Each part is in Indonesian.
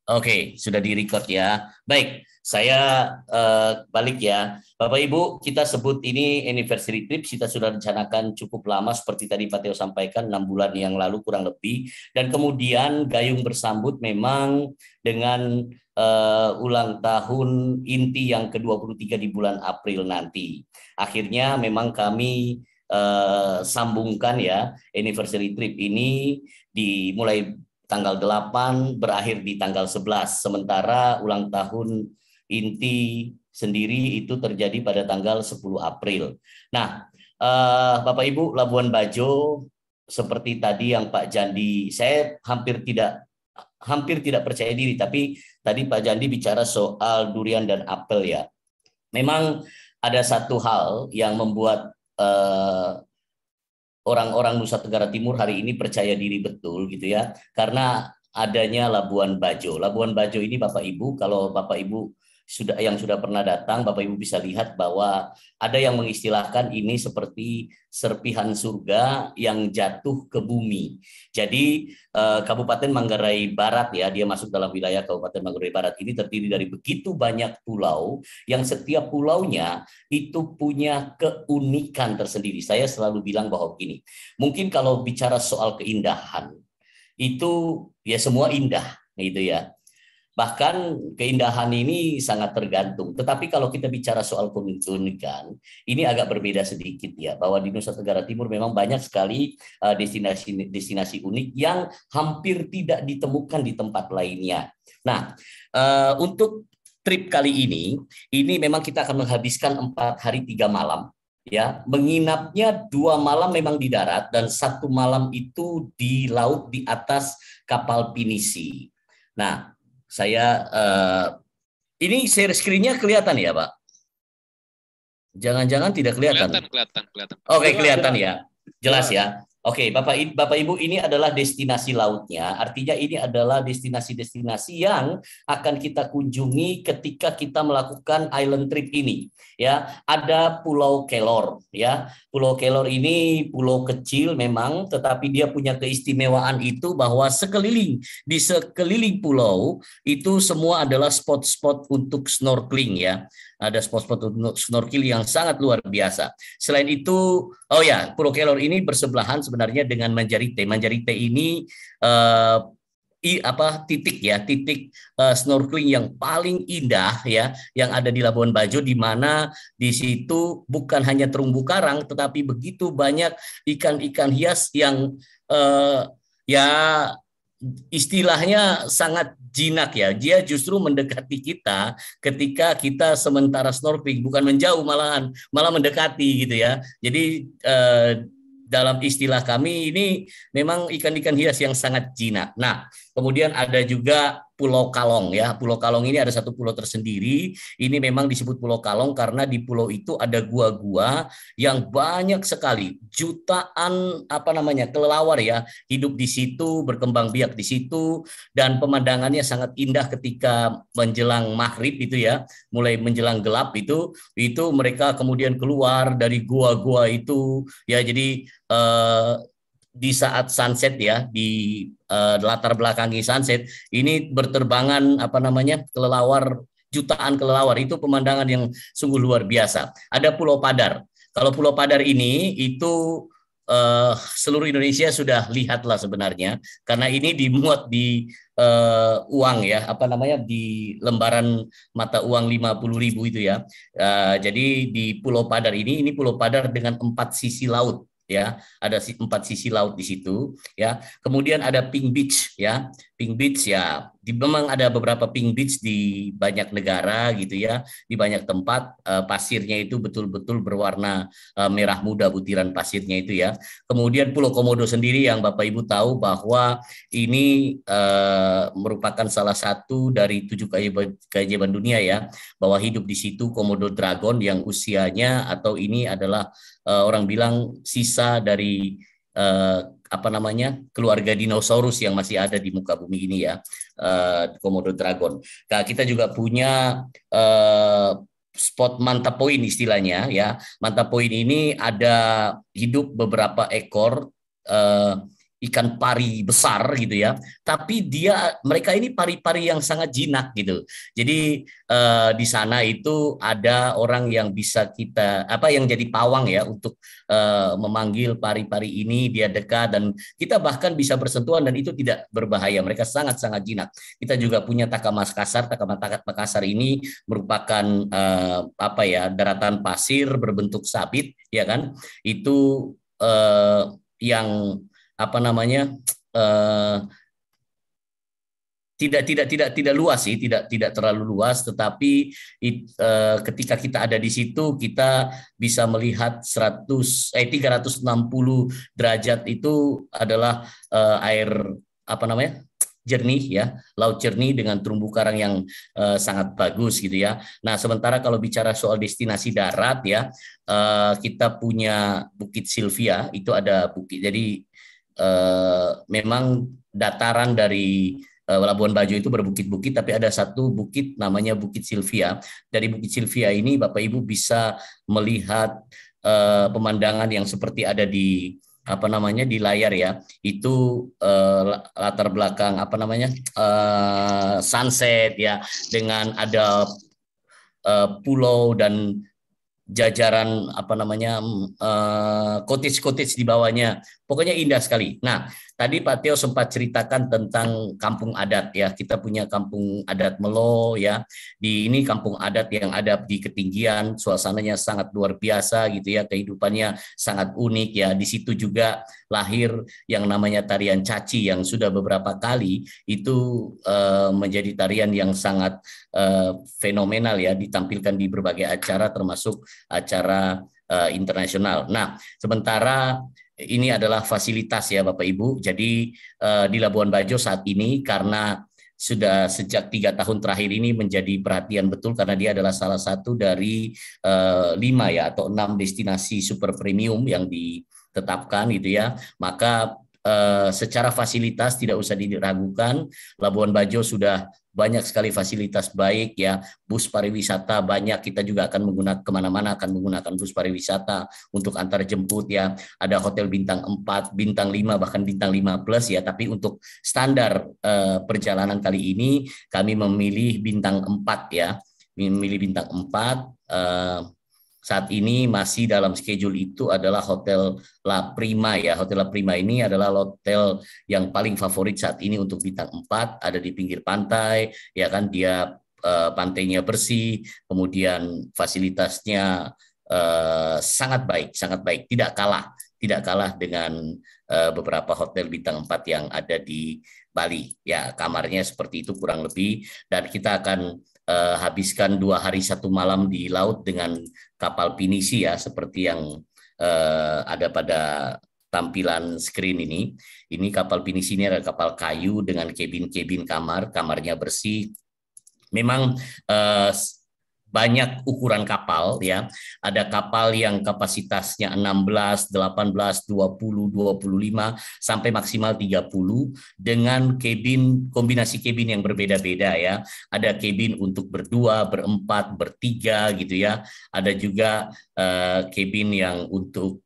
Oke, sudah di-record ya. Baik, saya balik ya. Bapak Ibu, kita sebut ini anniversary trip, kita sudah rencanakan cukup lama seperti tadi Pak Teo sampaikan, 6 bulan yang lalu kurang lebih. Dan kemudian gayung bersambut memang dengan ulang tahun inti yang ke-23 di bulan April nanti. Akhirnya memang kami sambungkan ya anniversary trip ini dimulai tanggal 8 berakhir di tanggal 11. Sementara ulang tahun inti sendiri itu terjadi pada tanggal 10 April. Nah, Bapak Ibu, Labuan Bajo seperti tadi yang Pak Jandi, saya hampir tidak percaya diri, tapi tadi Pak Jandi bicara soal durian dan apel ya. Memang ada satu hal yang membuat orang-orang Nusa Tenggara Timur hari ini percaya diri betul gitu ya, karena adanya Labuan Bajo. Labuan Bajo ini Bapak Ibu, kalau Bapak Ibu sudah pernah datang, Bapak Ibu bisa lihat bahwa ada yang mengistilahkan ini seperti serpihan surga yang jatuh ke bumi. Jadi Kabupaten Manggarai Barat ya, dia masuk dalam wilayah Kabupaten Manggarai Barat ini terdiri dari begitu banyak pulau yang setiap pulaunya itu punya keunikan tersendiri. Saya selalu bilang bahwa begini, mungkin kalau bicara soal keindahan, itu ya semua indah gitu ya. Bahkan keindahan ini sangat tergantung. Tetapi kalau kita bicara soal keunikan, ini agak berbeda sedikit ya. Bahwa di Nusa Tenggara Timur memang banyak sekali destinasi unik yang hampir tidak ditemukan di tempat lainnya. Nah, untuk trip kali ini memang kita akan menghabiskan 4 hari 3 malam. Ya, menginapnya 2 malam memang di darat dan 1 malam itu di laut di atas kapal pinisi. Nah, saya ini share screen-nya kelihatan ya, Pak? Jangan-jangan tidak kelihatan. Kelihatan. Oke, kelihatan ya. Jelas ya. Oke, Bapak Ibu, ini adalah destinasi lautnya. Artinya ini adalah destinasi-destinasi yang akan kita kunjungi ketika kita melakukan island trip ini. Ya, ada Pulau Kelor. Ya, Pulau Kelor ini pulau kecil memang, tetapi dia punya keistimewaan itu bahwa di sekeliling pulau itu semua adalah spot-spot untuk snorkeling ya. Ada spot-spot untuk snorkeling yang sangat luar biasa. Selain itu, oh ya, Pulau Kelor ini bersebelahan sebenarnya dengan Manjarite. Manjarite ini titik snorkeling yang paling indah ya yang ada di Labuan Bajo, di mana di situ bukan hanya terumbu karang tetapi begitu banyak ikan-ikan hias yang ya istilahnya sangat jinak ya. Dia justru mendekati kita ketika kita sementara snorkeling, bukan menjauh malah mendekati gitu ya. Jadi dalam istilah kami ini memang ikan-ikan hias yang sangat jinak. Nah, kemudian ada juga Pulau Kalong ya. Pulau Kalong ini ada satu pulau tersendiri. Ini memang disebut Pulau Kalong karena di pulau itu ada gua-gua yang banyak sekali, jutaan kelelawar ya hidup di situ, berkembang biak di situ, dan pemandangannya sangat indah ketika menjelang maghrib itu ya, mulai menjelang gelap itu mereka kemudian keluar dari gua-gua itu ya. Jadi di saat sunset ya, di latar belakangi sunset ini berterbangan jutaan kelelawar. Itu pemandangan yang sungguh luar biasa. Ada Pulau Padar. Kalau Pulau Padar ini itu seluruh Indonesia sudah lihatlah sebenarnya, karena ini dimuat di uang ya, di lembaran mata uang 50.000 itu ya. Jadi di Pulau Padar ini Pulau Padar dengan 4 sisi laut ya, ada 4 sisi laut di situ ya. Kemudian ada Pink Beach ya. Pink Beach ya, memang ada beberapa Pink Beach di banyak negara gitu ya, di banyak tempat pasirnya itu betul-betul berwarna merah muda, butiran pasirnya itu ya. Kemudian Pulau Komodo sendiri yang Bapak Ibu tahu bahwa ini merupakan salah satu dari 7 keajaiban dunia ya, bahwa hidup di situ Komodo dragon yang usianya atau ini adalah orang bilang sisa dari keluarga dinosaurus yang masih ada di muka bumi ini ya, Komodo dragon. Nah, kita juga punya spot mantap poin istilahnya ya. Mantap poin ini ada hidup beberapa ekor ikan pari besar gitu ya, tapi mereka ini pari-pari yang sangat jinak gitu. Jadi di sana itu ada orang yang bisa kita yang jadi pawang ya untuk memanggil pari-pari ini, dia dekat dan kita bahkan bisa bersentuhan dan itu tidak berbahaya. Mereka sangat-sangat jinak. Kita juga punya Takamas Makassar ini merupakan daratan pasir berbentuk sabit ya kan. Itu yang eh, tidak luas sih, tidak terlalu luas, tetapi ketika kita ada di situ kita bisa melihat 360 derajat itu adalah air jernih ya, laut jernih dengan terumbu karang yang sangat bagus gitu ya. Nah, sementara kalau bicara soal destinasi darat ya, kita punya Bukit Silvia, itu ada bukit. Jadi memang dataran dari Labuan Bajo itu berbukit-bukit, tapi ada satu bukit namanya Bukit Silvia. Dari Bukit Silvia ini Bapak Ibu bisa melihat pemandangan yang seperti ada di di layar ya. Itu latar belakang sunset ya, dengan ada pulau dan jajaran cottage-cottage di bawahnya. Pokoknya indah sekali. Nah, tadi Pak Teo sempat ceritakan tentang kampung adat ya. Kita punya kampung adat Melo ya. Ini kampung adat yang ada di ketinggian, suasananya sangat luar biasa gitu ya. Kehidupannya sangat unik ya. Di situ juga lahir yang namanya tarian caci yang sudah beberapa kali itu menjadi tarian yang sangat fenomenal ya, ditampilkan di berbagai acara termasuk acara internasional. Nah, sementara ini adalah fasilitas ya Bapak Ibu. Jadi di Labuan Bajo saat ini karena sudah sejak 3 tahun terakhir ini menjadi perhatian betul karena dia adalah salah satu dari 5 ya atau 6 destinasi super premium yang ditetapkan gitu ya. Maka secara fasilitas tidak usah diragukan, Labuan Bajo sudah banyak sekali fasilitas baik ya, bus pariwisata banyak, kita juga akan menggunakan kemana-mana akan menggunakan bus pariwisata untuk antar jemput ya, ada hotel bintang 4, bintang 5 bahkan bintang 5 plus ya, tapi untuk standar perjalanan kali ini kami memilih bintang 4 ya, memilih bintang 4. Saat ini masih dalam schedule itu adalah Hotel La Prima ya. Hotel La Prima ini adalah hotel yang paling favorit saat ini untuk bintang 4, ada di pinggir pantai ya kan, dia pantainya bersih, kemudian fasilitasnya sangat baik, tidak kalah dengan beberapa hotel bintang 4 yang ada di Bali. Ya, kamarnya seperti itu kurang lebih, dan kita akan habiskan 2 hari 1 malam di laut dengan kapal pinisi ya, seperti yang ada pada tampilan screen ini. Ini kapal pinisi ini adalah kapal kayu dengan cabin kamarnya bersih. Memang banyak ukuran kapal ya. Ada kapal yang kapasitasnya 16, 18, 20, 25 sampai maksimal 30 dengan kombinasi cabin yang berbeda-beda ya. Ada cabin untuk berdua, berempat, bertiga gitu ya. Ada juga cabin yang untuk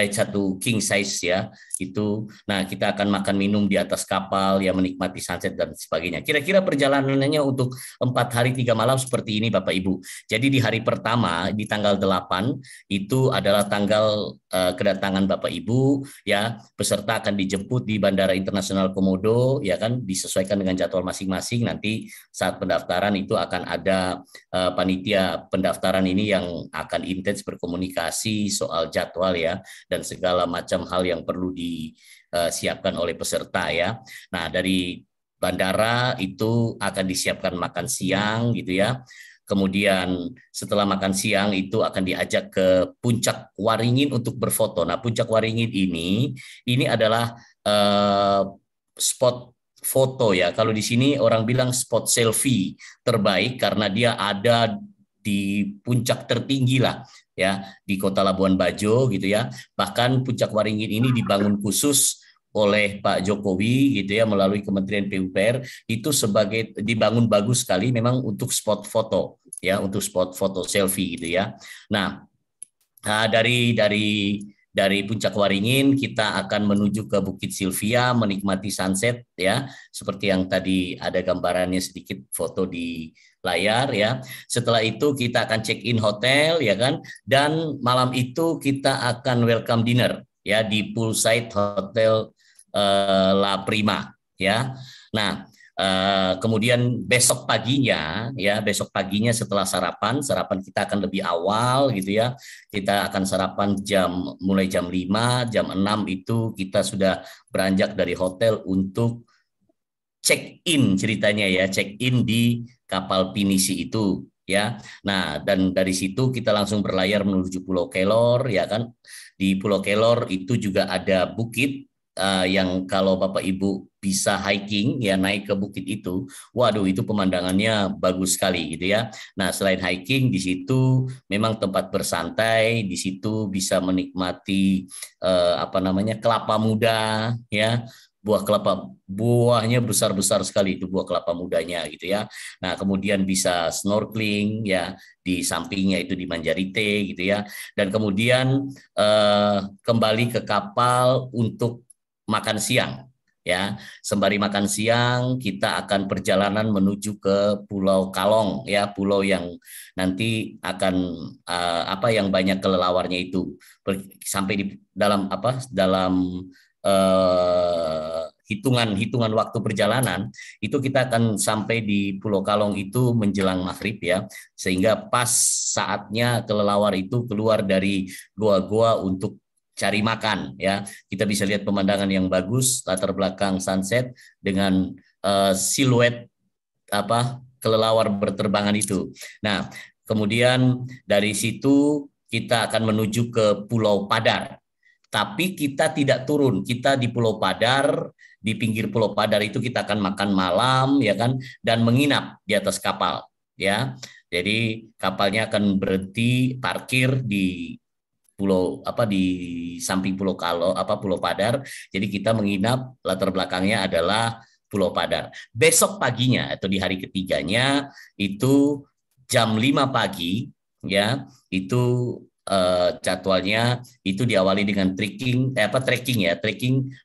satu king size ya itu. Nah, kita akan makan minum di atas kapal ya, menikmati sunset dan sebagainya. Kira-kira perjalanannya untuk 4 hari 3 malam seperti ini Bapak Ibu. Jadi di hari pertama di tanggal 8 itu adalah tanggal kedatangan Bapak Ibu ya, peserta akan dijemput di Bandara Internasional Komodo ya kan, disesuaikan dengan jadwal masing-masing. Nanti saat pendaftaran itu akan ada panitia pendaftaran ini yang akan intens berkomunikasi soal jadwal ya, dan segala macam hal yang perlu disiapkan oleh peserta ya. Nah, dari bandara itu akan disiapkan makan siang gitu ya. Kemudian setelah makan siang itu akan diajak ke Puncak Waringin untuk berfoto. Nah, Puncak Waringin ini adalah spot foto ya. Kalau di sini orang bilang spot selfie terbaik karena dia ada di puncak tertinggi lah ya di Kota Labuan Bajo gitu ya. Bahkan Puncak Waringin ini dibangun khusus oleh Pak Jokowi gitu ya, melalui Kementerian PUPR, itu sebagai dibangun bagus sekali memang untuk spot foto ya, untuk spot foto selfie gitu ya. Nah, dari dari Puncak Waringin kita akan menuju ke Bukit Silvia menikmati sunset ya, seperti yang tadi ada gambarannya sedikit foto di layar ya. Setelah itu kita akan check in hotel ya kan, dan malam itu kita akan welcome dinner ya di poolside hotel La Prima ya. Nah, kemudian besok paginya setelah sarapan kita akan lebih awal gitu ya. Kita akan sarapan mulai jam 5, jam 6 itu kita sudah beranjak dari hotel untuk check in ceritanya ya, check in di kapal pinisi itu ya. Nah, dan dari situ kita langsung berlayar menuju Pulau Kelor ya kan. Di Pulau Kelor itu juga ada bukit yang kalau Bapak Ibu bisa hiking ya, naik ke bukit itu, waduh itu pemandangannya bagus sekali gitu ya. Nah, selain hiking di situ memang tempat bersantai, di situ bisa menikmati kelapa muda ya. Buahnya besar-besar sekali itu buah kelapa mudanya gitu ya. Nah, kemudian bisa snorkeling ya di sampingnya itu di Manjarite gitu ya. Dan kemudian kembali ke kapal untuk makan siang ya. Sembari makan siang kita akan perjalanan menuju ke Pulau Kalong ya, pulau yang nanti akan yang banyak kelelawarnya itu. Sampai di dalam hitungan waktu perjalanan itu kita akan sampai di Pulau Kalong itu menjelang maghrib ya, sehingga pas saatnya kelelawar itu keluar dari goa-goa untuk cari makan ya. Kita bisa lihat pemandangan yang bagus, latar belakang sunset dengan siluet kelelawar berterbangan itu. Nah, kemudian dari situ kita akan menuju ke Pulau Padar. Tapi kita tidak turun, kita di Pulau Padar, di pinggir Pulau Padar itu kita akan makan malam ya kan, dan menginap di atas kapal ya. Jadi kapalnya akan berhenti parkir di di samping Pulau Padar. Jadi kita menginap, latar belakangnya adalah Pulau Padar. Besok paginya atau di hari ketiganya itu jam 5 pagi ya, itu jadwalnya itu diawali dengan trekking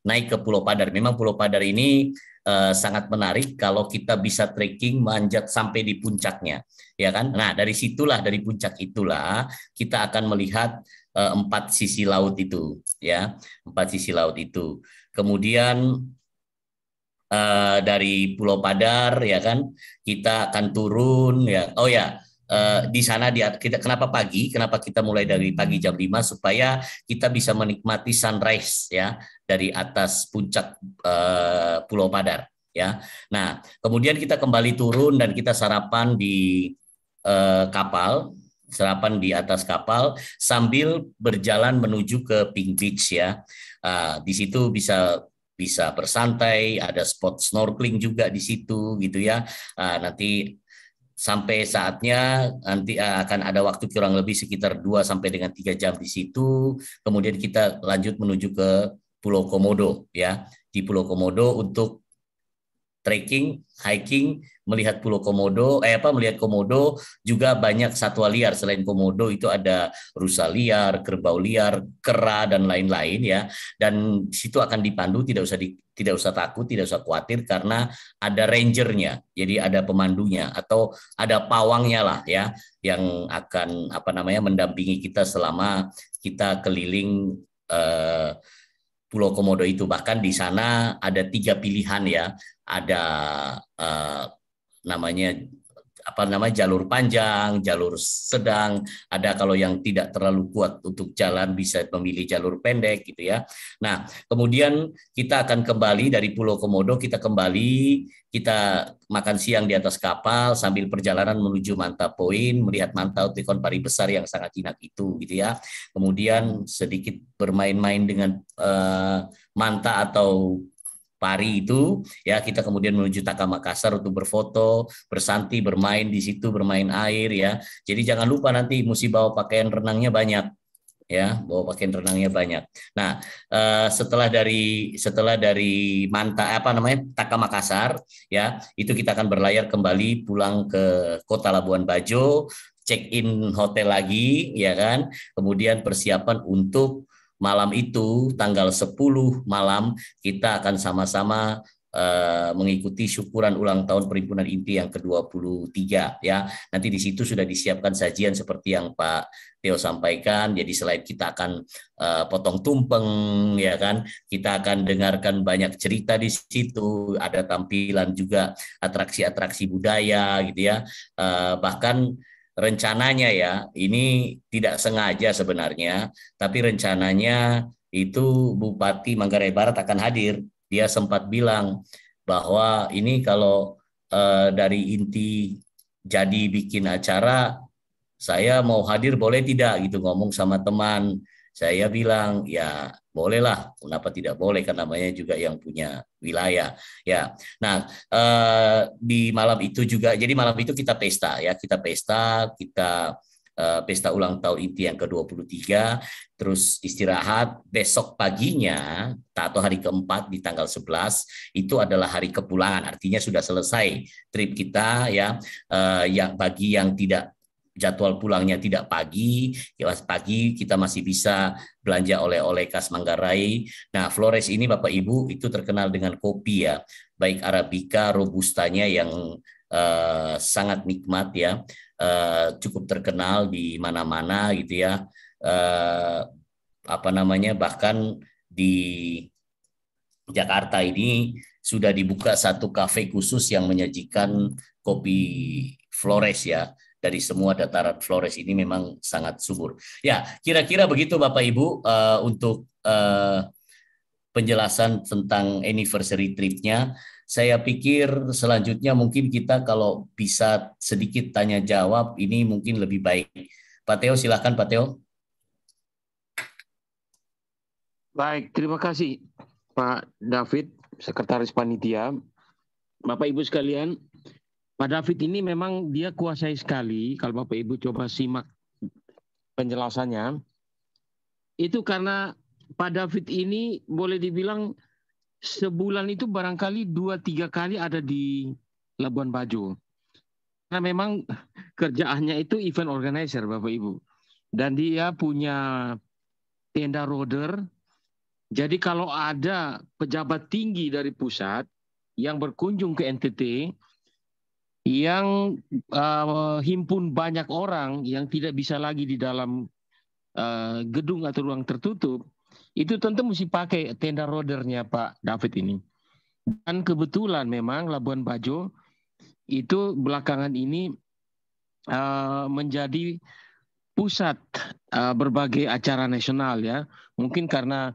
naik ke Pulau Padar. Memang Pulau Padar ini sangat menarik kalau kita bisa trekking manjat sampai di puncaknya, ya kan? Nah, dari puncak itulah kita akan melihat 4 sisi laut itu, ya, 4 sisi laut itu. Kemudian dari Pulau Padar, ya kan, kita akan turun, ya. Oh ya. Di sana kenapa pagi? Kenapa kita mulai dari pagi jam 5 supaya kita bisa menikmati sunrise ya dari atas puncak Pulau Padar ya. Nah, kemudian kita kembali turun dan kita sarapan di kapal, sarapan di atas kapal sambil berjalan menuju ke Pink Beach ya. Di situ bisa bersantai, ada spot snorkeling juga di situ gitu ya. Nanti sampai saatnya nanti akan ada waktu kurang lebih sekitar 2 sampai dengan 3 jam di situ. Kemudian kita lanjut menuju ke Pulau Komodo ya. Di Pulau Komodo untuk trekking, hiking, melihat Pulau Komodo, melihat Komodo, juga banyak satwa liar. Selain Komodo itu ada rusa liar, kerbau liar, kera dan lain-lain ya. Dan di situ akan dipandu, tidak usah takut, tidak usah khawatir karena ada rangernya. Jadi ada pemandunya atau ada pawangnya lah ya, yang akan mendampingi kita selama kita keliling Pulau Komodo itu. Bahkan di sana ada 3 pilihan ya, ada jalur panjang, jalur sedang, ada kalau yang tidak terlalu kuat untuk jalan bisa memilih jalur pendek gitu ya. Nah, kemudian kita akan kembali dari Pulau Komodo, kita makan siang di atas kapal sambil perjalanan menuju Manta Point, melihat manta tikon pari besar yang sangat jinak itu gitu ya. Kemudian sedikit bermain-main dengan manta atau pari itu ya, kita kemudian menuju Taka Makassar untuk berfoto, bersantai, bermain di situ, bermain air ya. Jadi jangan lupa nanti mesti bawa pakaian renangnya banyak ya, bawa pakaian renangnya banyak. Nah, setelah dari Taka Makassar ya, itu kita akan berlayar kembali pulang ke Kota Labuan Bajo, check in hotel lagi ya kan. Kemudian persiapan untuk malam itu tanggal 10 malam kita akan sama-sama mengikuti syukuran ulang tahun Perhimpunan Inti yang ke-23 ya. Nanti di situ sudah disiapkan sajian seperti yang Pak Theo sampaikan. Jadi selain kita akan potong tumpeng ya kan, kita akan dengarkan banyak cerita di situ, ada tampilan juga atraksi-atraksi budaya gitu ya. Bahkan rencananya ya, ini tidak sengaja sebenarnya, tapi rencananya itu Bupati Manggarai Barat akan hadir. Dia sempat bilang bahwa ini kalau dari inti jadi bikin acara, saya mau hadir boleh tidak gitu, ngomong sama teman. Saya bilang ya bolehlah, kenapa tidak boleh, kan namanya juga yang punya wilayah ya. Nah, di malam itu juga, jadi malam itu kita pesta ya, kita pesta ulang tahun inti yang ke-23, terus istirahat. Besok paginya atau hari keempat di tanggal 11 itu adalah hari kepulangan, artinya sudah selesai trip kita ya. Yang bagi yang tidak jadwal pulangnya tidak pagi, ya pagi kita masih bisa belanja oleh-oleh khas Manggarai. Nah, Flores ini Bapak Ibu itu terkenal dengan kopi ya, baik Arabica, Robustanya yang sangat nikmat ya, cukup terkenal di mana-mana gitu ya. Apa namanya, bahkan di Jakarta ini sudah dibuka satu kafe khusus yang menyajikan kopi Flores ya. Dari semua dataran Flores ini memang sangat subur. Ya, kira-kira begitu Bapak Ibu untuk penjelasan tentang anniversary trip-nya. Saya pikir selanjutnya mungkin kita kalau bisa sedikit tanya jawab, ini mungkin lebih baik. Pak Theo, silakan Pak Theo. Baik, terima kasih Pak David, Sekretaris Panitia. Bapak Ibu sekalian, Pak David ini memang dia kuasai sekali, kalau Bapak Ibu coba simak penjelasannya, itu karena Pak David ini boleh dibilang sebulan itu barangkali 2-3 kali ada di Labuan Bajo. Karena memang kerjaannya itu event organizer Bapak Ibu. Dan dia punya tenda roder. Jadi kalau ada pejabat tinggi dari pusat yang berkunjung ke NTT, yang himpun banyak orang yang tidak bisa lagi di dalam gedung atau ruang tertutup, itu tentu mesti pakai tenda rodernya Pak David ini. Dan kebetulan memang Labuan Bajo itu belakangan ini menjadi pusat berbagai acara nasional ya. Mungkin karena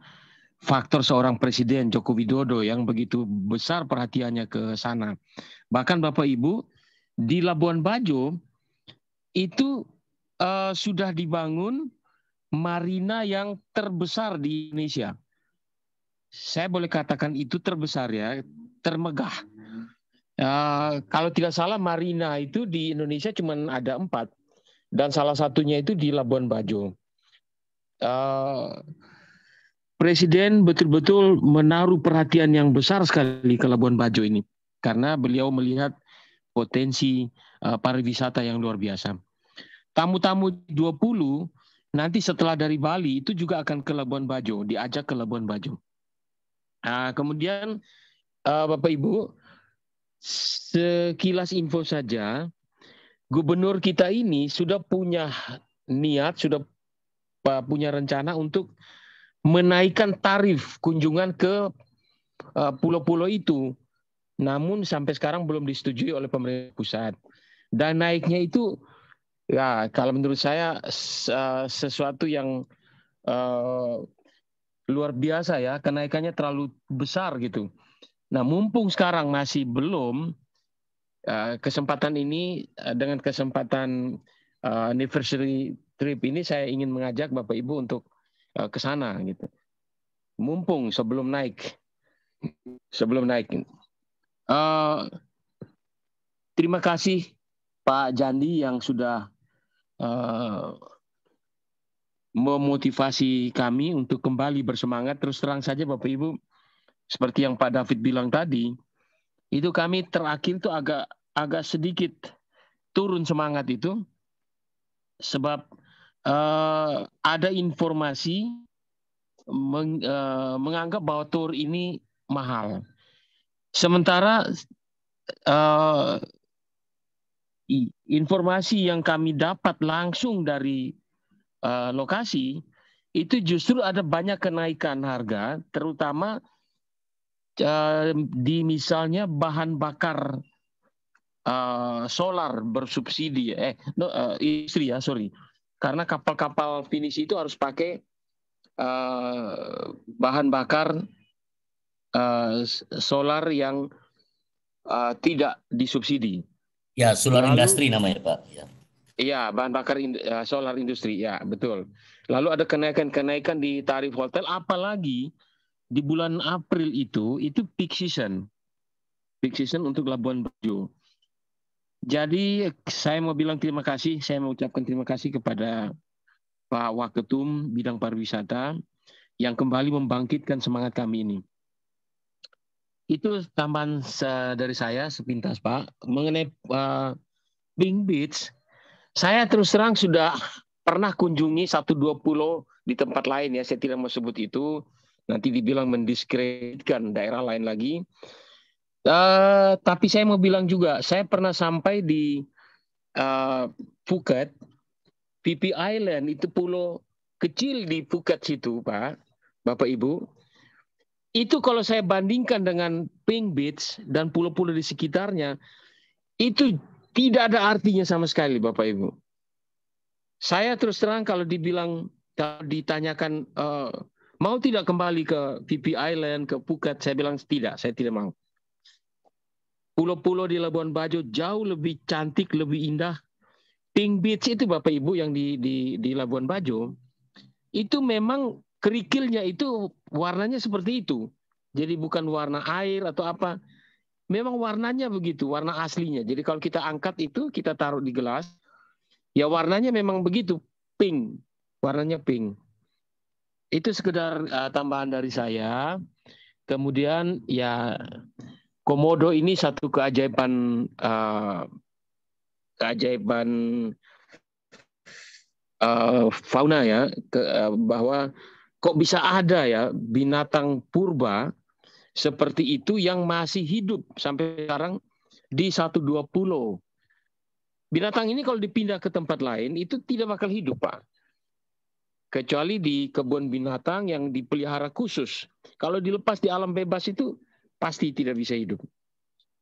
faktor seorang Presiden Joko Widodo yang begitu besar perhatiannya ke sana. Bahkan Bapak Ibu, di Labuan Bajo itu sudah dibangun marina yang terbesar di Indonesia. Saya boleh katakan itu terbesar ya, termegah. Kalau tidak salah marina itu di Indonesia cuma ada 4. Dan salah satunya itu di Labuan Bajo. Presiden betul-betul menaruh perhatian yang besar sekali ke Labuan Bajo ini. Karena beliau melihat potensi pariwisata yang luar biasa. Tamu-tamu 20 nanti setelah dari Bali itu juga akan ke Labuan Bajo, diajak ke Labuan Bajo. Kemudian Bapak Ibu, sekilas info saja, gubernur kita ini sudah punya niat, sudah punya rencana untuk menaikkan tarif kunjungan ke pulau-pulau itu. Namun sampai sekarang belum disetujui oleh pemerintah pusat. Dan naiknya itu ya kalau menurut saya sesuatu yang luar biasa ya, kenaikannya terlalu besar gitu. Nah, mumpung sekarang masih belum, kesempatan ini dengan kesempatan anniversary trip ini saya ingin mengajak Bapak Ibu untuk ke sana gitu. Mumpung sebelum naik. Terima kasih Pak Jandi yang sudah memotivasi kami untuk kembali bersemangat. Terus terang saja Bapak Ibu, seperti yang Pak David bilang tadi, itu kami terakhir itu agak sedikit turun semangat itu, sebab ada informasi menganggap bahwa tour ini mahal. Sementara informasi yang kami dapat langsung dari lokasi itu justru ada banyak kenaikan harga, terutama di misalnya bahan bakar solar bersubsidi, industri ya, sorry. Karena kapal-kapal finish itu harus pakai bahan bakar solar yang tidak disubsidi. Ya, solar industri namanya, Pak. Ya. Iya, bahan bakar solar industri, ya betul. Lalu ada kenaikan-kenaikan di tarif hotel, apalagi di bulan April itu peak season untuk Labuan Bajo. Jadi saya mau bilang terima kasih, saya mau ucapkan terima kasih kepada Pak Waketum bidang pariwisata yang kembali membangkitkan semangat kami ini. Itu tambahan dari saya sepintas, Pak. Mengenai Pink Beach, saya terus terang sudah pernah kunjungi 1-2 pulau di tempat lain ya, saya tidak mau sebut itu, nanti dibilang mendiskreditkan daerah lain lagi. Tapi saya mau bilang juga, saya pernah sampai di Phuket, Phi Phi Island, itu pulau kecil di Phuket situ, Pak, Bapak Ibu. Itu kalau saya bandingkan dengan Pink Beach dan pulau-pulau di sekitarnya, itu tidak ada artinya sama sekali, Bapak Ibu. Saya terus terang kalau ditanyakan mau tidak kembali ke Phi Phi Island, ke Phuket, saya bilang tidak, saya tidak mau. Pulau-pulau di Labuan Bajo jauh lebih cantik, lebih indah. Pink Beach itu Bapak Ibu yang di Labuan Bajo, itu memang kerikilnya itu warnanya seperti itu. Jadi bukan warna air atau apa. Memang warnanya begitu, warna aslinya. Jadi kalau kita angkat itu, kita taruh di gelas, ya warnanya memang begitu, pink. Warnanya pink. Itu sekedar tambahan dari saya. Kemudian ya Komodo ini satu keajaiban fauna ya, bahwa kok bisa ada ya binatang purba seperti itu yang masih hidup sampai sekarang di 1-2 pulau. Binatang ini kalau dipindah ke tempat lain itu tidak bakal hidup, Pak. Kecuali di kebun binatang yang dipelihara khusus. Kalau dilepas di alam bebas itu pasti tidak bisa hidup.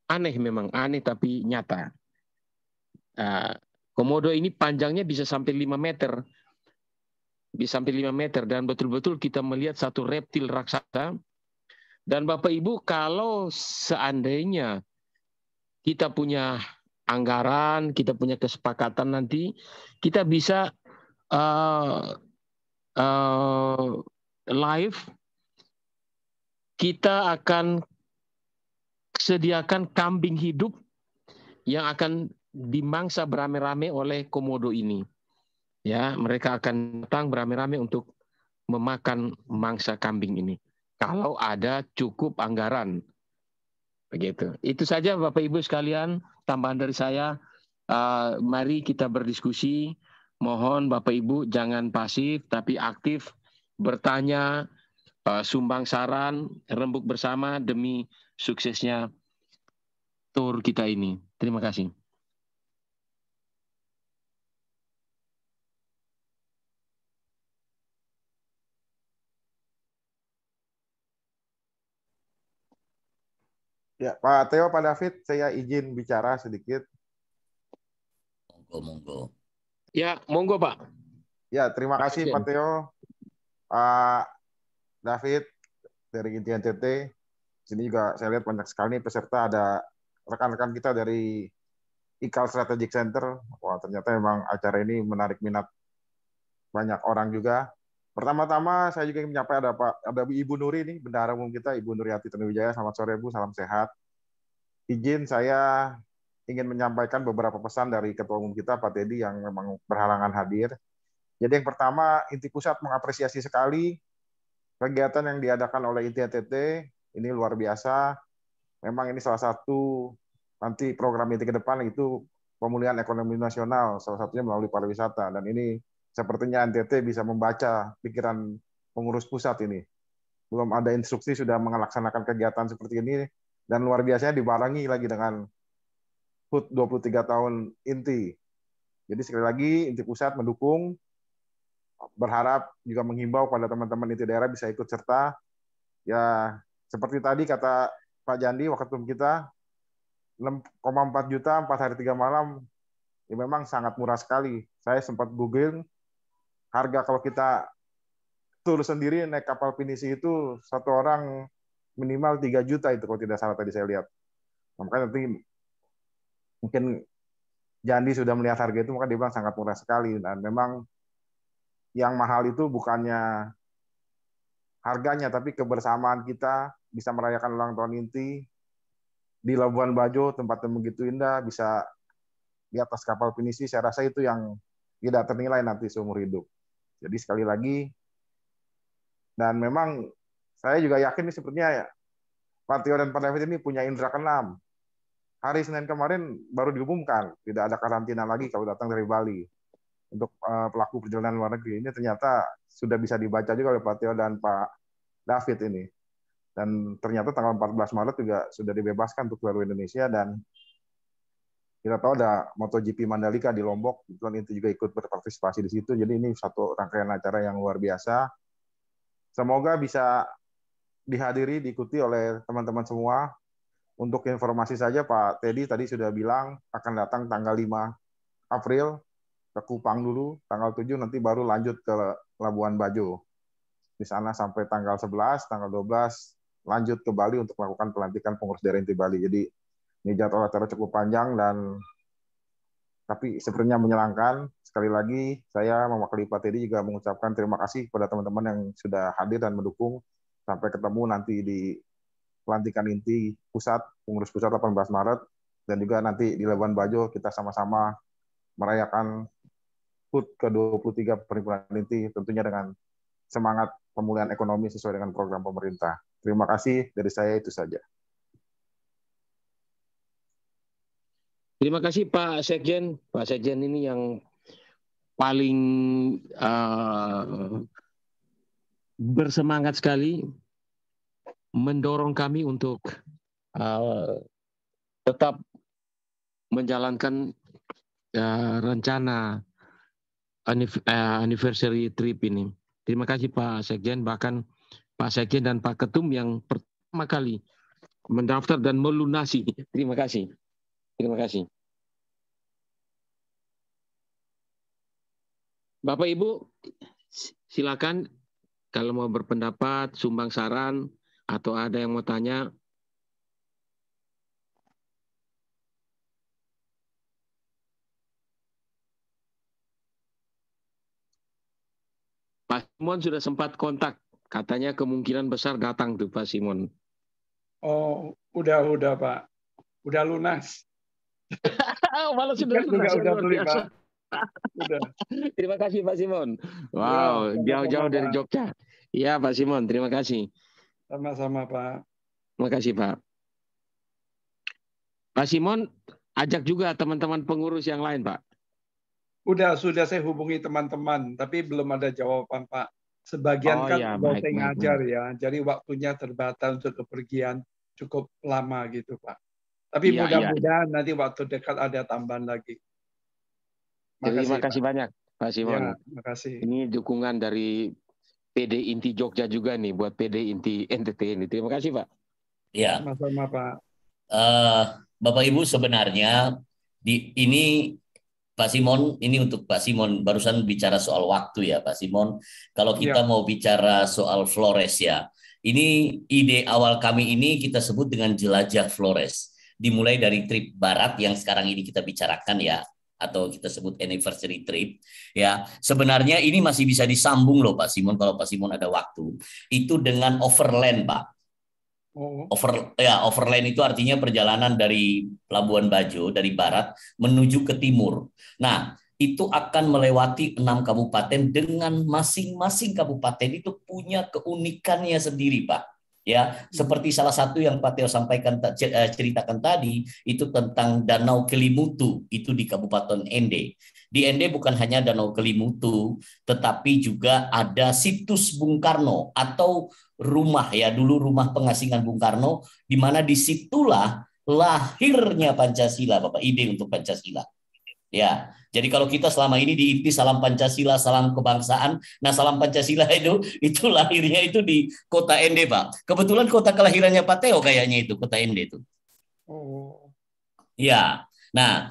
Aneh memang, aneh tapi nyata. Komodo ini panjangnya bisa sampai 5 meter. Bisa sampai 5 meter dan betul-betul kita melihat satu reptil raksasa. Dan Bapak Ibu, kalau seandainya kita punya anggaran, kita punya kesepakatan nanti, kita bisa live, kita akan sediakan kambing hidup yang akan dimangsa beramai-ramai oleh komodo ini. Ya, mereka akan datang beramai-ramai untuk memakan mangsa kambing ini. Kalau ada cukup anggaran. Begitu. Itu saja Bapak Ibu sekalian, tambahan dari saya. Mari kita berdiskusi. Mohon Bapak Ibu jangan pasif tapi aktif, bertanya, sumbang saran, rembuk bersama demi suksesnya tour kita ini. Terima kasih. Ya, Pak Theo, Pak David, saya izin bicara sedikit. Monggo. Ya, monggo Pak. Ya, terima kasih Pak Theo, Pak David dari Inti NTT. Sini juga saya lihat banyak sekali peserta, ada rekan-rekan kita dari IKAL Strategic Center. Wah, ternyata memang acara ini menarik minat banyak orang juga. Pertama-tama saya juga ingin menyampaikan ada Ibu Nuri nih, bendahara umum kita, Ibu Nuriati Tanuwijaya. Selamat sore Bu, salam sehat. Izin saya ingin menyampaikan beberapa pesan dari Ketua Umum kita, Pak Teddy, yang memang berhalangan hadir. Jadi yang pertama, Inti Pusat mengapresiasi sekali kegiatan yang diadakan oleh Inti NTT. Ini luar biasa. Memang ini salah satu nanti program Inti ke depan itu pemulihan ekonomi nasional, salah satunya melalui pariwisata. Dan ini sepertinya NTT bisa membaca pikiran pengurus pusat ini. Belum ada instruksi sudah melaksanakan kegiatan seperti ini, dan luar biasanya dibarengi lagi dengan HUT 23 tahun inti. Jadi sekali lagi inti pusat mendukung, berharap juga menghimbau pada teman-teman inti daerah bisa ikut serta. Ya seperti tadi kata Pak Jandi, waketum kita 6,4 juta 4 hari 3 malam, ya memang sangat murah sekali. Saya sempat googling harga kalau kita tur sendiri naik kapal pinisi itu satu orang minimal 3 juta itu kalau tidak salah tadi saya lihat. Makanya nanti mungkin Jandi sudah melihat harga itu, maka dia bilang sangat murah sekali. Dan memang yang mahal itu bukannya harganya, tapi kebersamaan kita bisa merayakan ulang tahun inti di Labuan Bajo, tempat yang begitu indah, bisa di atas kapal pinisi. Saya rasa itu yang tidak ternilai nanti seumur hidup. Jadi sekali lagi, dan memang saya juga yakin nih sepertinya ya, Pak Tio dan Pak David ini punya indera keenam. Hari Senin kemarin baru diumumkan tidak ada karantina lagi kalau datang dari Bali untuk pelaku perjalanan luar negeri. Ini ternyata sudah bisa dibaca juga oleh Pak Tio dan Pak David ini. Dan ternyata tanggal 14 Maret juga sudah dibebaskan untuk seluruh Indonesia, dan kita tahu ada MotoGP Mandalika di Lombok, kebetulan itu juga ikut berpartisipasi di situ. Jadi ini satu rangkaian acara yang luar biasa. Semoga bisa dihadiri, diikuti oleh teman-teman semua. Untuk informasi saja, Pak Teddy tadi sudah bilang akan datang tanggal 5 April ke Kupang dulu, tanggal 7 nanti baru lanjut ke Labuan Bajo. Di sana sampai tanggal 11, tanggal 12 lanjut ke Bali untuk melakukan pelantikan pengurus daerah inti Bali. Jadi ini jadwal acara cukup panjang, dan tapi sepertinya menyenangkan. Sekali lagi saya mewakili Pak Teddy juga mengucapkan terima kasih kepada teman-teman yang sudah hadir dan mendukung. Sampai ketemu nanti di pelantikan inti pusat, pengurus pusat 18 Maret, dan juga nanti di Labuan Bajo kita sama-sama merayakan HUT ke-23 perhimpunan inti, tentunya dengan semangat pemulihan ekonomi sesuai dengan program pemerintah. Terima kasih, dari saya itu saja. Terima kasih Pak Sekjen. Pak Sekjen ini yang paling bersemangat sekali mendorong kami untuk tetap menjalankan rencana anniversary trip ini. Terima kasih Pak Sekjen, bahkan Pak Sekjen dan Pak Ketum yang pertama kali mendaftar dan melunasi. Terima kasih. Terima kasih. Bapak Ibu, silakan kalau mau berpendapat, sumbang saran, atau ada yang mau tanya. Pak Simon sudah sempat kontak, katanya kemungkinan besar datang tuh Pak Simon. Oh, udah Pak, udah lunas. Malah sudah lunas, udah beli Pak. Udah. Terima kasih Pak Simon. Wow, jauh-jauh dari Jogja. Iya Pak Simon, terima kasih. Sama-sama Pak. Terima kasih Pak. Pak Simon, ajak juga teman-teman pengurus yang lain Pak. Sudah saya hubungi teman-teman, tapi belum ada jawaban Pak. Sebagian saya ngajar ya, jadi waktunya terbatas untuk kepergian cukup lama gitu Pak. Tapi mudah-mudahan nanti waktu dekat ada tambahan lagi. Terima kasih banyak Pak Simon. Ya, terima kasih. Ini dukungan dari PD Inti Jogja juga nih buat PD Inti NTT ini. Terima kasih Pak. Ya. Sama-sama Pak. Bapak Ibu, sebenarnya ini Pak Simon, ini untuk Pak Simon, barusan bicara soal waktu ya Pak Simon. Kalau kita mau bicara soal Flores ya, ini ide awal kami ini kita sebut dengan jelajah Flores. Dimulai dari trip barat yang sekarang ini kita bicarakan ya, atau kita sebut anniversary trip ya. Sebenarnya ini masih bisa disambung loh Pak Simon, kalau Pak Simon ada waktu. Itu dengan overland Pak. Overland itu artinya perjalanan dari Labuan Bajo dari barat menuju ke timur. Nah, itu akan melewati 6 kabupaten dengan masing-masing kabupaten itu punya keunikannya sendiri, Pak. Ya, seperti salah satu yang Pak Teo sampaikan ceritakan tadi itu tentang Danau Kelimutu itu di Kabupaten Ende. Di Ende bukan hanya Danau Kelimutu, tetapi juga ada situs Bung Karno atau rumah ya dulu rumah pengasingan Bung Karno, di mana disitulah lahirnya Pancasila, Bapak, ide untuk Pancasila. Ya, jadi kalau kita selama ini diinti salam Pancasila, salam kebangsaan, nah salam Pancasila itu lahirnya itu di kota Ende, Pak. Kebetulan kota kelahirannya Pak Teo kayaknya itu kota Ende itu. Oh. Ya, nah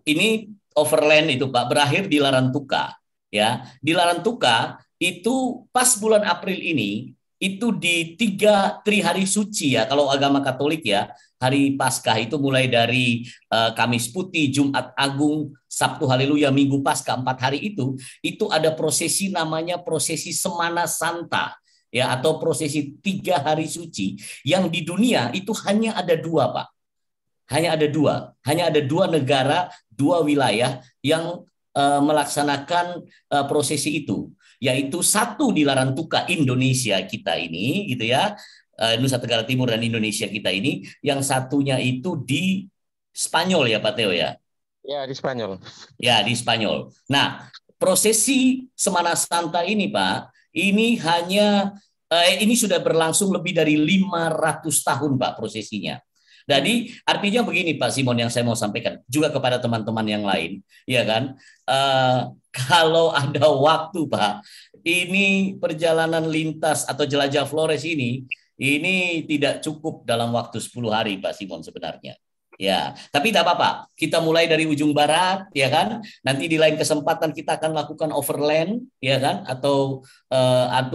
ini overland itu Pak berakhir di Larantuka. Ya, di Larantuka itu pas bulan April ini itu di 3 hari suci ya kalau agama Katolik ya, hari Paskah itu mulai dari Kamis Putih, Jumat Agung, Sabtu Haleluya, Minggu Paskah, 4 hari itu ada prosesi namanya prosesi Semana Santa ya atau prosesi 3 hari suci yang di dunia itu hanya ada 2 Pak. Hanya ada dua negara, 2 wilayah yang melaksanakan prosesi itu, yaitu satu di Larantuka Indonesia kita ini, gitu ya, Nusa Tenggara Timur dan Indonesia kita ini, yang satunya itu di Spanyol ya Pak Teo ya. Ya, di Spanyol. Ya, di Spanyol. Nah, prosesi Semana Santa ini Pak, ini ini sudah berlangsung lebih dari 500 tahun Pak prosesinya. Jadi artinya begini Pak Simon yang saya mau sampaikan juga kepada teman-teman yang lain, ya kan? Kalau ada waktu Pak, ini perjalanan lintas atau jelajah Flores ini tidak cukup dalam waktu 10 hari Pak Simon sebenarnya. Ya, tapi tidak apa-apa. Kita mulai dari ujung barat, ya kan? Nanti di lain kesempatan kita akan lakukan overland, ya kan? Atau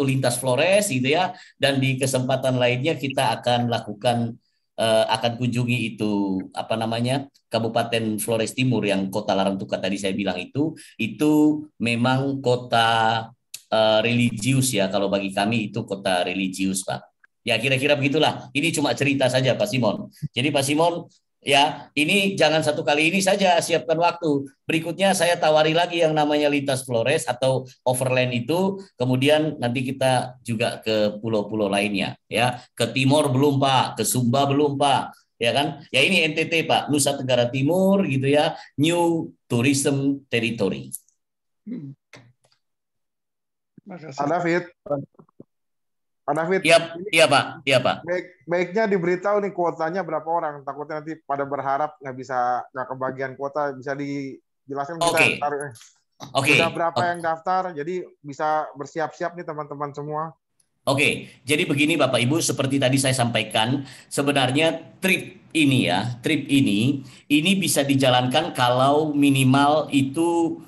lintas Flores, gitu ya. Dan di kesempatan lainnya kita akan lakukan akan kunjungi itu apa namanya Kabupaten Flores Timur yang kota Larantuka tadi saya bilang itu memang kota religius ya, kalau bagi kami itu kota religius Pak. Ya kira-kira begitulah. Ini cuma cerita saja Pak Simon. Jadi Pak Simon ya ini jangan satu kali ini saja, siapkan waktu. Berikutnya saya tawari lagi yang namanya lintas Flores atau overland itu, kemudian nanti kita juga ke pulau-pulau lainnya ya. Ke timur belum Pak, ke Sumba belum Pak, ya kan? Ya ini NTT Pak, Nusa Tenggara Timur gitu ya, New Tourism Territory. Pak David. Pak David. Iya Pak, iya Pak. Baiknya diberitahu nih kuotanya berapa orang. Takutnya nanti pada berharap nggak kebagian kuota, bisa dijelaskan Oke. Sudah berapa yang daftar, jadi bisa bersiap-siap nih teman-teman semua. Oke, jadi begini Bapak Ibu, seperti tadi saya sampaikan, sebenarnya trip ini bisa dijalankan kalau minimal itu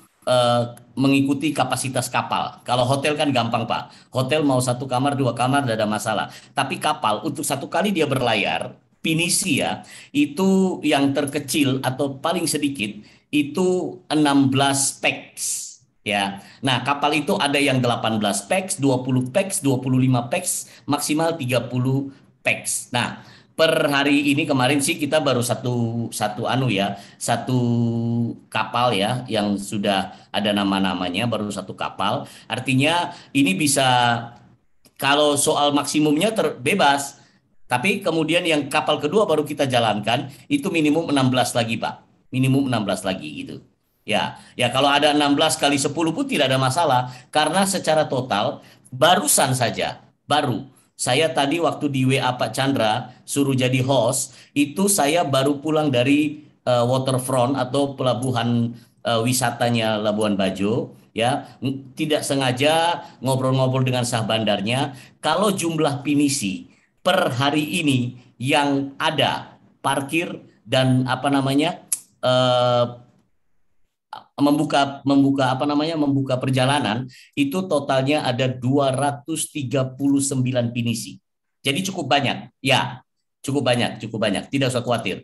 mengikuti kapasitas kapal. Kalau hotel kan gampang Pak, hotel mau 1 kamar 2 kamar tidak ada masalah. Tapi kapal untuk 1 kali dia berlayar, pinisi ya, itu yang terkecil atau paling sedikit itu 16 pax. Ya, nah kapal itu ada yang 18 pax, 20 pax, 25 pax, maksimal 30 pax. Nah, per hari ini kemarin sih kita baru satu kapal ya yang sudah ada nama-namanya, baru 1 kapal. Artinya ini bisa, kalau soal maksimumnya terbebas, tapi kemudian yang kapal kedua baru kita jalankan itu minimum 16 lagi Pak, minimum 16 lagi gitu. Ya kalau ada 16 kali 10 pun tidak ada masalah karena secara total baru saya tadi waktu di WA Pak Chandra suruh jadi host itu saya baru pulang dari waterfront atau pelabuhan wisatanya Labuan Bajo ya, tidak sengaja ngobrol-ngobrol dengan sah bandarnya, kalau jumlah pinisi per hari ini yang ada parkir dan apa namanya membuka perjalanan itu totalnya ada 239 pinisi. Jadi cukup banyak. Ya, cukup banyak. Tidak usah khawatir.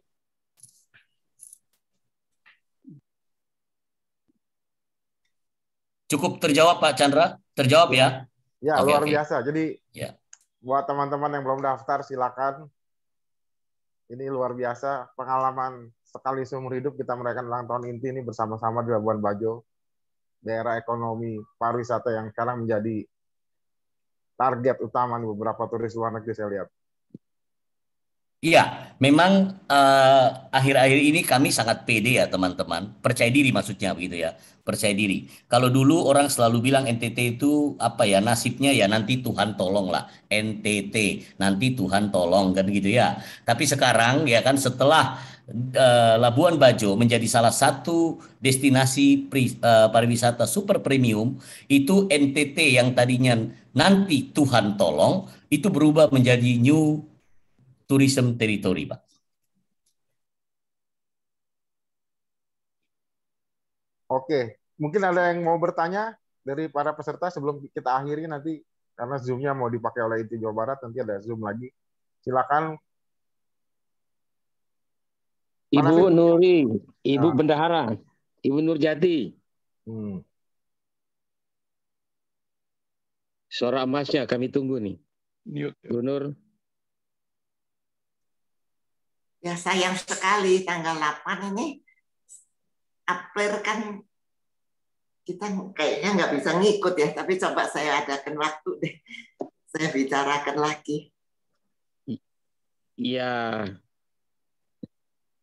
Cukup terjawab Pak Chandra? Terjawab ya? Ya, luar biasa. Jadi buat teman-teman yang belum daftar silakan. Ini luar biasa pengalaman sekali seumur hidup kita merayakan ulang tahun inti ini bersama-sama di Labuan Bajo, daerah ekonomi pariwisata yang sekarang menjadi target utama nih beberapa turis luar negeri saya lihat. Iya, memang akhir-akhir ini kami sangat pede ya teman-teman, percaya diri maksudnya begitu ya, percaya diri. Kalau dulu orang selalu bilang NTT itu apa ya nasibnya ya nanti Tuhan tolong lah, NTT nanti Tuhan tolong kan gitu ya. Tapi sekarang ya kan setelah Labuan Bajo menjadi salah satu destinasi pariwisata super premium, itu NTT yang tadinya nanti Tuhan tolong itu berubah menjadi new tourism territory, Pak. Oke, mungkin ada yang mau bertanya dari para peserta sebelum kita akhiri nanti karena Zoom-nya mau dipakai oleh ITI Jawa Barat, nanti ada Zoom lagi. Silakan. Ibu Nuri, Ibu Nah. Bendahara, Ibu Nurjati. Suara emasnya kami tunggu nih. Bu Nur. Ya sayang sekali tanggal 8 ini April kan kita kayaknya nggak bisa ngikut ya, tapi coba saya adakan waktu deh. Saya bicarakan lagi. Iya.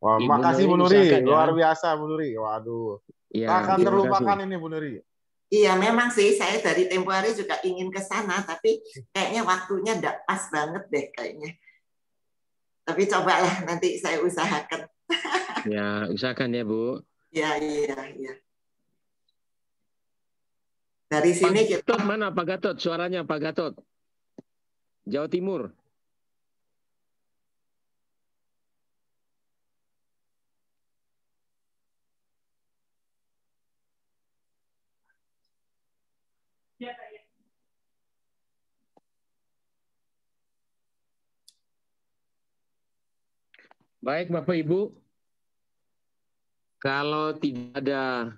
Wah, makasih Bu Nuri, luar biasa Bu Nuri. Waduh, ya, akan terlupakan ini Bu Nuri. Iya, memang sih saya dari tempo hari juga ingin ke sana, tapi kayaknya waktunya nggak pas banget deh kayaknya. Tapi cobalah nanti saya usahakan. Ya, usahakan ya Bu. Iya. Dari sini Pak Gatot mana Pak Gatot? Suaranya Pak Gatot. Jawa Timur. Baik Bapak Ibu, kalau tidak ada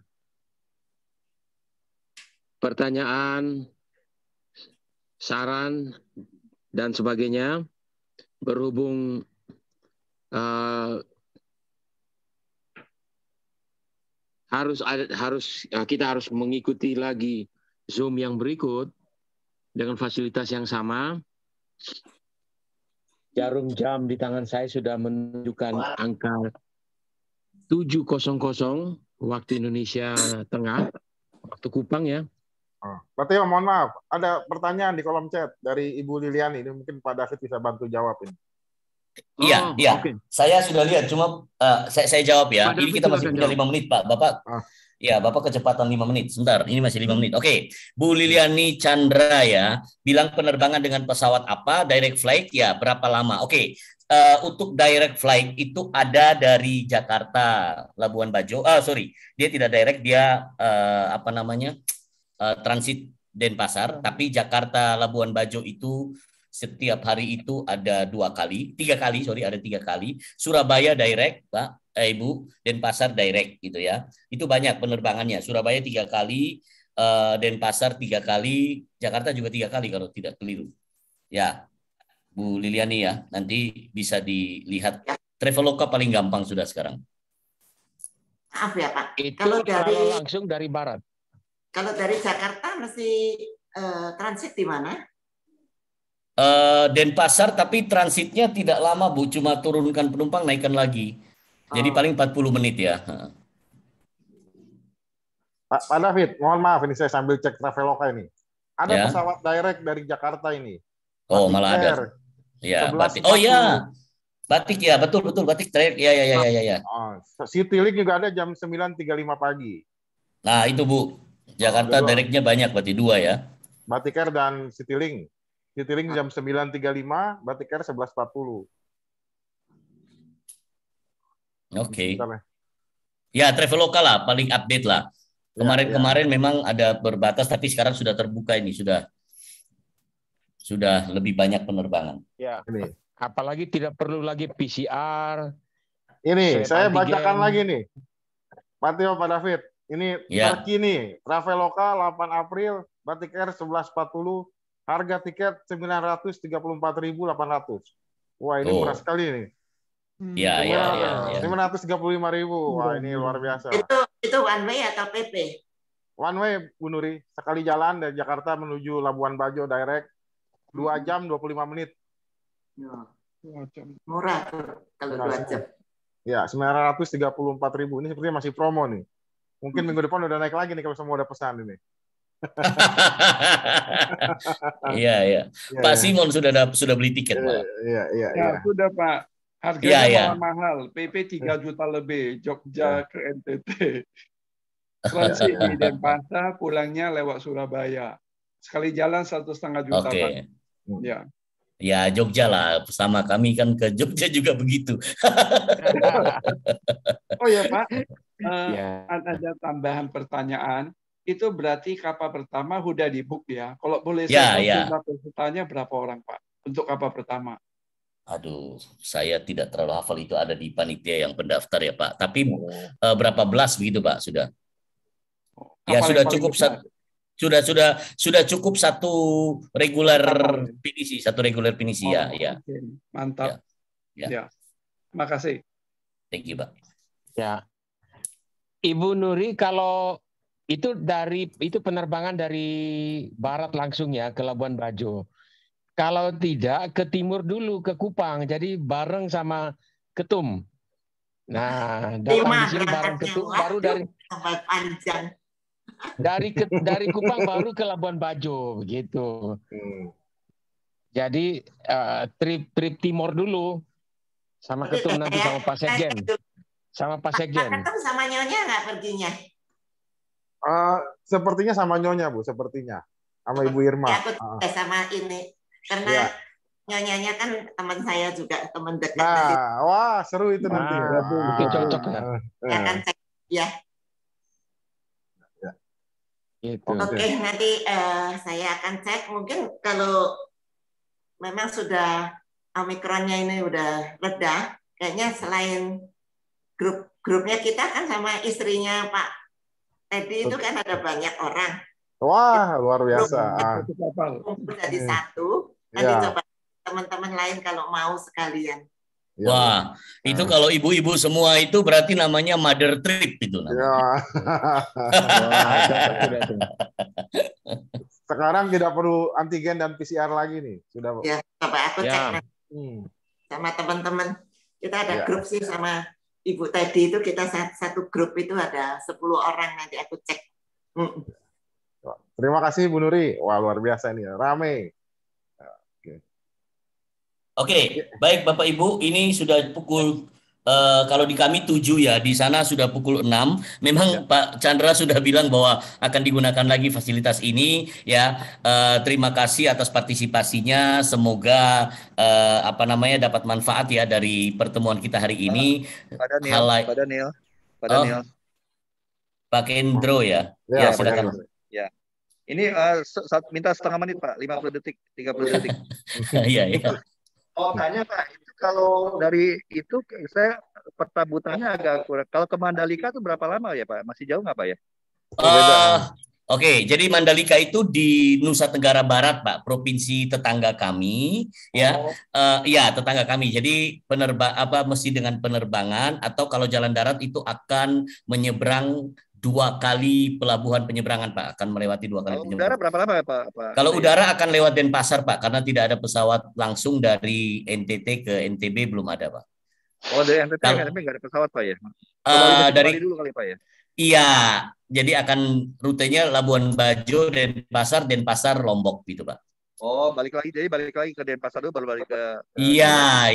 pertanyaan, saran, dan sebagainya, berhubung kita harus mengikuti lagi Zoom yang berikut dengan fasilitas yang sama. Jarum jam di tangan saya sudah menunjukkan angka 7.00 waktu Indonesia Tengah, waktu Kupang ya. Pak Teo, mohon maaf, ada pertanyaan di kolom chat dari Ibu Liliani. Ini mungkin Pak David bisa bantu jawab ini. Iya. Okay. Saya sudah lihat, cuma saya jawab ya. Ini kita masih punya 5 menit, Pak. Bapak. Ya, Bapak kecepatan 5 menit. Sebentar, ini masih 5 menit. Oke. Bu Liliani Chandra ya, bilang penerbangan dengan pesawat apa? Direct flight ya, berapa lama? Oke. Untuk direct flight itu ada dari Jakarta, Labuan Bajo. Dia tidak direct, dia transit Denpasar, tapi Jakarta Labuan Bajo itu setiap hari itu ada 3 kali. Surabaya direct, Pak. Ibu, Denpasar direct gitu ya. Itu banyak penerbangannya. Surabaya 3 kali, Denpasar 3 kali, Jakarta juga 3 kali kalau tidak keliru. Ya, Bu Liliani ya, nanti bisa dilihat. Traveloka paling gampang sudah sekarang. Maaf ya Pak. Itu kalau langsung dari barat. Kalau dari Jakarta mesti transit di mana? Denpasar, tapi transitnya tidak lama Bu, cuma turunkan penumpang naikkan lagi. Jadi paling 40 menit ya. Pak David, mohon maaf ini saya sambil cek Traveloka ini. Ada pesawat direct dari Jakarta ini. Oh, malah ada. Ya, Batik. Oh ya. Batik ya, betul Batik direct. Ya. Citylink juga ada jam 9.35 pagi. Nah, itu Bu. Jakarta directnya banyak berarti 2 ya. Batik Air dan Citylink. Citylink jam 9.35, Batik Air 11.40. Oke. Ya, Traveloka lah paling update lah. Kemarin memang ada berbatas, tapi sekarang sudah terbuka ini, sudah lebih banyak penerbangan. Ya. Apalagi tidak perlu lagi PCR. Ini saya bacakan lagi nih, Pak Teo, Pak David. Ini terkini Traveloka 8 April, Batik Air 11.40, harga tiket 934.800. Wah, ini murah sekali nih. Ya. 535.000. Wah, ini luar biasa. Itu one way atau PP? One way, Bu Nuri. Sekali jalan dari Jakarta menuju Labuan Bajo direct 2 jam 25 menit. Ya. 2 jam. Murah tuh kalau 2 jam. Ya, 934.000. Ini sepertinya masih promo nih. Mungkin minggu depan udah naik lagi nih kalau semua udah pesan ini. Iya, iya. Ya, Pak ya. Simon sudah beli tiket, Pak. Iya, iya, Ya, iya. sudah Pak. Harganya Iya, iya. malah mahal. PP 3 juta lebih. Jogja ke NTT. Iya, Transit iya. di Denpasar, pulangnya lewat Surabaya. Sekali jalan 1,5 juta, Oke. Pak. Ya. Ya, Jogja lah. Sama kami kan ke Jogja juga begitu. Oh ya Pak, Ya. ada tambahan pertanyaan. Itu berarti kapal pertama sudah di-book ya. Kalau boleh Ya, saya tahu ya. jumlah pesertanya berapa orang Pak untuk kapal pertama? Aduh, saya tidak terlalu hafal, itu ada di panitia yang pendaftar ya Pak. Tapi berapa belas begitu Pak sudah? Ya Kapal sudah yang paling cukup besar. sudah cukup satu reguler Kapal. pinisi, satu reguler pinisi ya, ya. Oke. Mantap. Ya. Ya. Terima kasih. Thank you, Pak. Ya. Ibu Nuri, kalau itu penerbangan dari barat langsung ya ke Labuan Bajo. Kalau tidak ke timur dulu ke Kupang, jadi bareng sama Ketum. Nah, datang di sini bareng Ketum, baru panjang. dari Kupang baru ke Labuan Bajo begitu. Jadi trip timur dulu sama Ketum nanti sama Pak Sekjen. Sama Pak Sekjen. Ketum sama Nyonya nggak perginya? Sepertinya sama Nyonya, Bu, sepertinya. Sama Ibu Irma. Ya, aku sama ini. Karena Nyonyanya kan teman saya juga, teman dekat. Nah, wah, seru itu nanti. Mungkin cocok ya. Ya kan, ya. Gitu. Oke, nanti saya akan cek. Mungkin kalau memang sudah Omikronnya ini udah reda, kayaknya selain grupnya kita kan sama istrinya Pak Teddy itu kan ada banyak orang. Wah, luar biasa. Kumpul jadi satu. Nanti coba teman-teman lain kalau mau sekalian. Wah, itu kalau ibu-ibu semua itu berarti namanya mother trip itu namanya. Sekarang tidak perlu antigen dan PCR lagi nih. Sudah. Ya, coba aku cek sama teman-teman. Kita ada grup sih sama Ibu Teddy itu, kita satu grup itu ada 10 orang, nanti aku cek. Terima kasih Bu Nuri. Wah, luar biasa ini, rame. Oke, baik Bapak Ibu, ini sudah pukul kalau di kami 7 ya, di sana sudah pukul 6. Memang Pak Chandra sudah bilang bahwa akan digunakan lagi fasilitas ini ya. Terima kasih atas partisipasinya. Semoga dapat manfaat ya dari pertemuan kita hari ini. Pak Daniel. Pak Kendro ya. Ya, silakan. Ya. Ini minta setengah menit Pak, 50 detik, 30 detik. Iya, iya. Oh, tanya Pak, kalau dari itu saya peta butanya agak kurang. Kalau ke Mandalika itu berapa lama ya Pak? Masih jauh nggak Pak ya? Oke, jadi Mandalika itu di Nusa Tenggara Barat, Pak, provinsi tetangga kami, ya, ya tetangga kami. Jadi mesti dengan penerbangan atau kalau jalan darat itu akan menyeberang 2 kali pelabuhan penyeberangan, Pak, akan melewati 2 kali penyeberangan. Udara berapa lama ya Pak? Kalau udara akan lewat Denpasar, Pak, karena tidak ada pesawat langsung dari NTT ke NTB, belum ada, Pak. Oh, dari NTT ke NTB nggak ada pesawat, Pak ya? Dari dulu kali Pak ya? Iya, jadi akan rutenya Labuan Bajo, Denpasar, Lombok gitu, Pak. Oh, balik lagi ke Denpasar dulu baru balik ke Iya.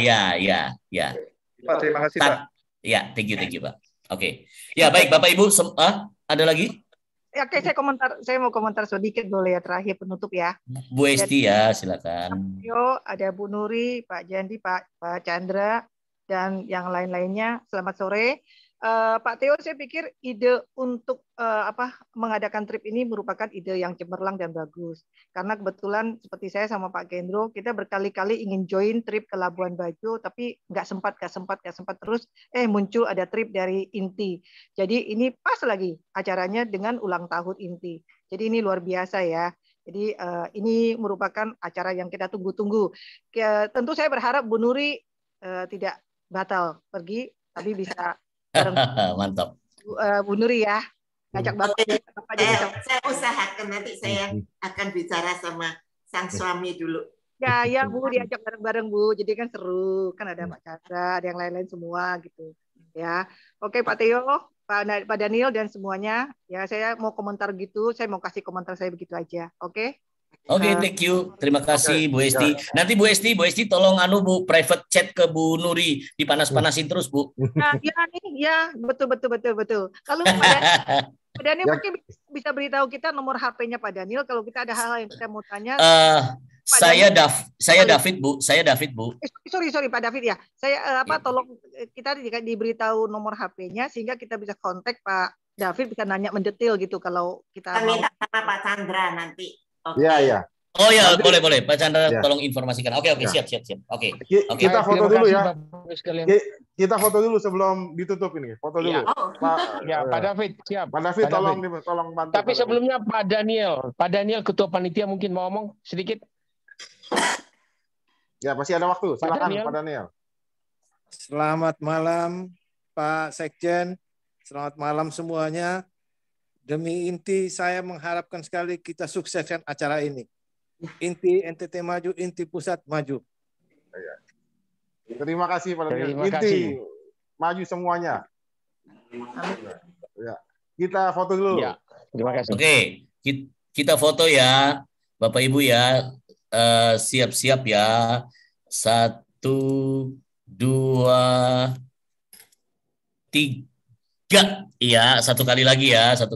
Pak, terima kasih, Pak. Ya, thank you, Pak. Oke. Ya, baik Bapak Ibu, ada lagi? Ya, oke, saya mau komentar sedikit boleh ya, terakhir penutup ya. Bu Esti ya, silakan. Ada Bu Nuri, Pak Jandi, Pak Chandra, dan yang lain-lainnya. Selamat sore. Pak Theo, saya pikir ide untuk mengadakan trip ini merupakan ide yang cemerlang dan bagus. Karena kebetulan seperti saya sama Pak Kendro, kita berkali-kali ingin join trip ke Labuan Bajo, tapi nggak sempat terus. Muncul ada trip dari INTI. Jadi ini pas lagi acaranya dengan ulang tahun INTI. Jadi ini luar biasa ya. Jadi ini merupakan acara yang kita tunggu-tunggu. Tentu saya berharap Bu Nuri tidak batal pergi, tapi bisa mantap. Bu Nuri ya, ngajak Bapak. Saya usahakan nanti saya akan bicara sama sang suami dulu. Ya Bu, diajak bareng-bareng Bu. Jadi kan seru, kan ada Pak Chandra, ada yang lain-lain semua gitu. Ya, oke Pak Teo, Pak Daniel dan semuanya. Ya, saya mau komentar gitu, saya mau kasih komentar saya begitu aja. Oke? Oke, thank you. Terima kasih Bu Esti. Nanti Bu Esti tolong Bu private chat ke Bu Nuri, dipanas-panasin terus Bu. Ya, betul. Kalau Pak Daniel mungkin bisa beritahu kita nomor HP-nya Pak Daniel kalau kita ada hal-hal yang kita mau tanya. Saya David Bu. Sorry Pak David ya. Saya tolong kita diberitahu nomor HP-nya sehingga kita bisa kontak Pak David, bisa nanya mendetail gitu kalau kita minta sama Pak Chandra nanti. Iya. Oh ya, boleh Pak Chandra tolong informasikan. Oke, siap. Oke. Kita foto dulu ya. Kita foto dulu sebelum ditutup ini. Foto dulu. Pak David siap. Pak David tolong bantu. Tapi sebelumnya Pak Daniel ketua panitia mungkin mau ngomong sedikit. Ya, masih ada waktu. Silakan Pak Daniel. Selamat malam Pak Sekjen. Selamat malam semuanya. Demi Inti, saya mengharapkan sekali kita sukseskan acara ini. Inti NTT maju, Inti pusat maju. Terima kasih Pak Daniel. Inti maju semuanya. Ya. Kita foto dulu. Ya, terima kasih. Oke, kita foto ya, Bapak Ibu ya. Siap-siap ya. 1, 2, 3. Iya, satu kali lagi ya. 1,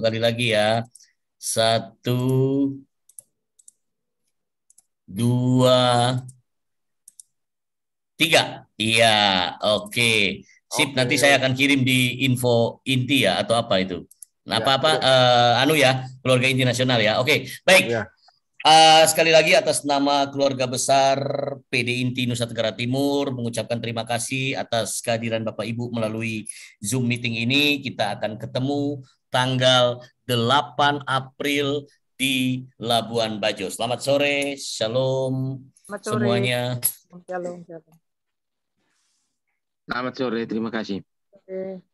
2, 3. Iya, oke. Sip, nanti saya akan kirim di info inti ya atau apa itu. Nah, keluarga inti nasional ya. Oke, baik. Ya. Sekali lagi atas nama keluarga besar PD Inti Nusa Tenggara Timur mengucapkan terima kasih atas kehadiran Bapak Ibu melalui Zoom meeting ini. Kita akan ketemu tanggal 8 April di Labuan Bajo. Selamat sore, shalom semuanya. Shalom. Selamat sore, terima kasih. Oke.